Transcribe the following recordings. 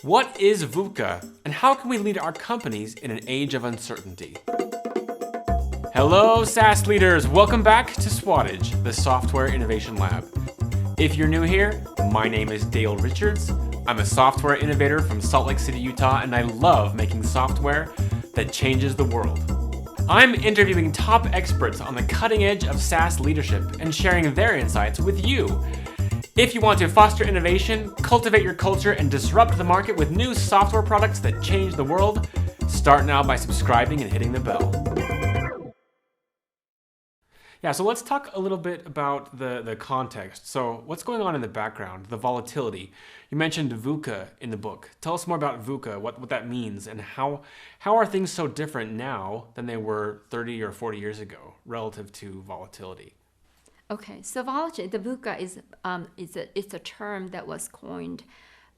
What is VUCA, and how can we lead our companies in an age of uncertainty? Hello, SaaS leaders. Welcome back to Swattage, the Software Innovation Lab. If you're new here, my name is Dale Richards. I'm a software innovator from Salt Lake City, Utah, and I love making software that changes the world. I'm interviewing top experts on the cutting edge of SaaS leadership and sharing their insights with you. If you want to foster innovation, cultivate your culture, and disrupt the market with new software products that change the world, start now by subscribing and hitting the bell. Yeah, so let's talk a little bit about the context. So what's going on in the background, the volatility? You mentioned VUCA in the book. Tell us more about VUCA, what that means, and how are things so different now than they were 30 or 40 years ago relative to volatility? Okay, so volatility, the VUCA it's a term that was coined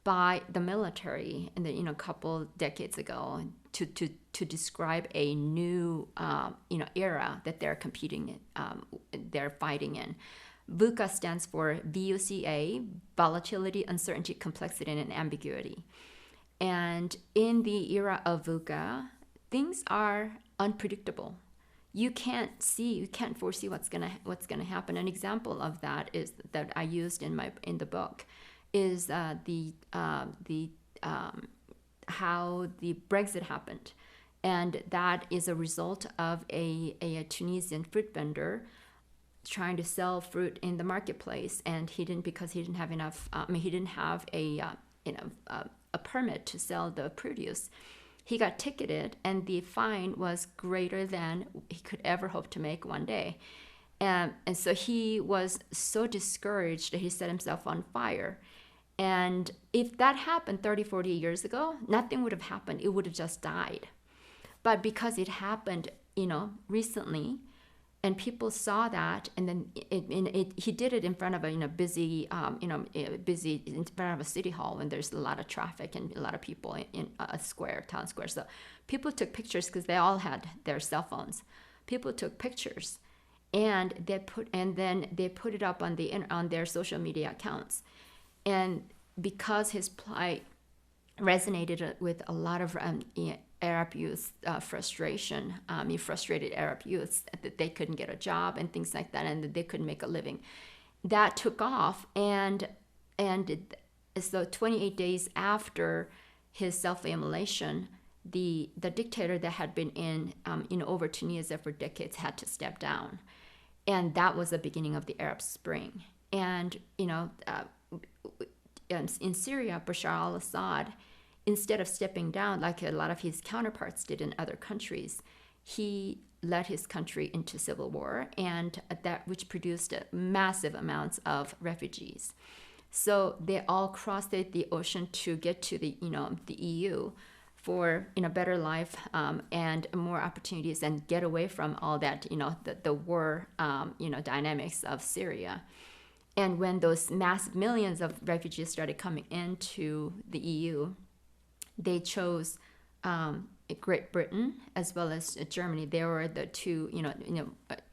by the military in the couple decades ago to describe a new era that they're competing in, they're fighting in. VUCA stands for VUCA, volatility, uncertainty, complexity, and ambiguity. And in the era of VUCA, things are unpredictable. You can't foresee what's gonna happen. An example of that is that I used in the book is how the Brexit happened, and that is a result of a Tunisian fruit vendor trying to sell fruit in the marketplace, and he didn't have enough. He didn't have a permit to sell the produce. He got ticketed, and the fine was greater than he could ever hope to make one day. And so he was so discouraged that he set himself on fire. And if that happened 30, 40 years ago, nothing would have happened. It would have just died. But because it happened, recently, and people saw that, and then he did it in front of a busy in front of a city hall when there's a lot of traffic and a lot of people in a town square. So people took pictures because they all had their cell phones. People took pictures, and they put it up on their social media accounts, and because his plight resonated with a lot of Arab youth frustration. Frustrated Arab youths that they couldn't get a job and things like that, and that they couldn't make a living. That took off, and so 28 days after his self-immolation, the dictator that had been in over Tunisia for decades had to step down, and that was the beginning of the Arab Spring. And in Syria, Bashar al-Assad, instead of stepping down like a lot of his counterparts did in other countries, he led his country into civil war, and which produced massive amounts of refugees. So they all crossed the ocean to get to the EU for better life and more opportunities, and get away from all that the war dynamics of Syria. And when those massive millions of refugees started coming into the EU, they chose Great Britain as well as Germany. They were the two,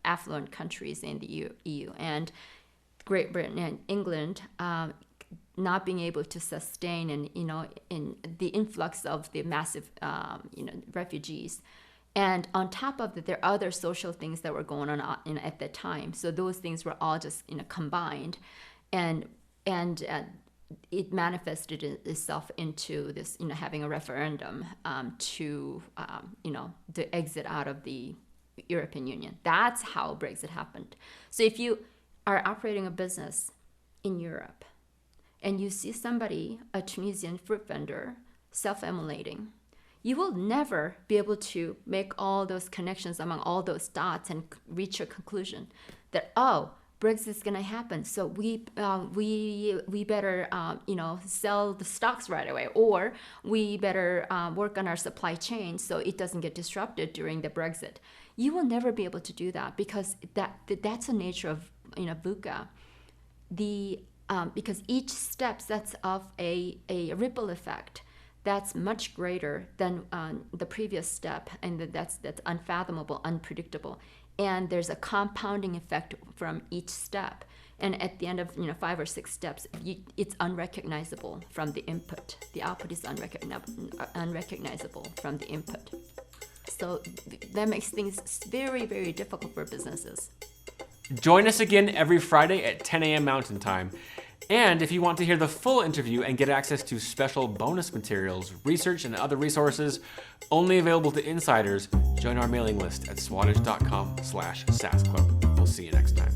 affluent countries in the EU. And Great Britain and England not being able to sustain in the influx of the massive, refugees. And on top of that, there are other social things that were going on at the time. So those things were all just combined, and it manifested itself into this, having a referendum to exit out of the European Union. That's how Brexit happened. So if you are operating a business in Europe and you see somebody, a Tunisian fruit vendor, self-immolating, you will never be able to make all those connections among all those dots and reach a conclusion that, Brexit's going to happen, so we better sell the stocks right away, or we better work on our supply chain so it doesn't get disrupted during the Brexit. You will never be able to do that, because that's the nature of VUCA. Because each step sets off a ripple effect that's much greater than the previous step, and that's unfathomable, unpredictable. And there's a compounding effect from each step. And at the end of 5 or 6 steps, it's unrecognizable from the input. The output is unrecognizable from the input. So that makes things very, very difficult for businesses. Join us again every Friday at 10 a.m. Mountain Time. And if you want to hear the full interview and get access to special bonus materials, research, and other resources only available to insiders, join our mailing list at swattage.com/SaaS Club. We'll see you next time.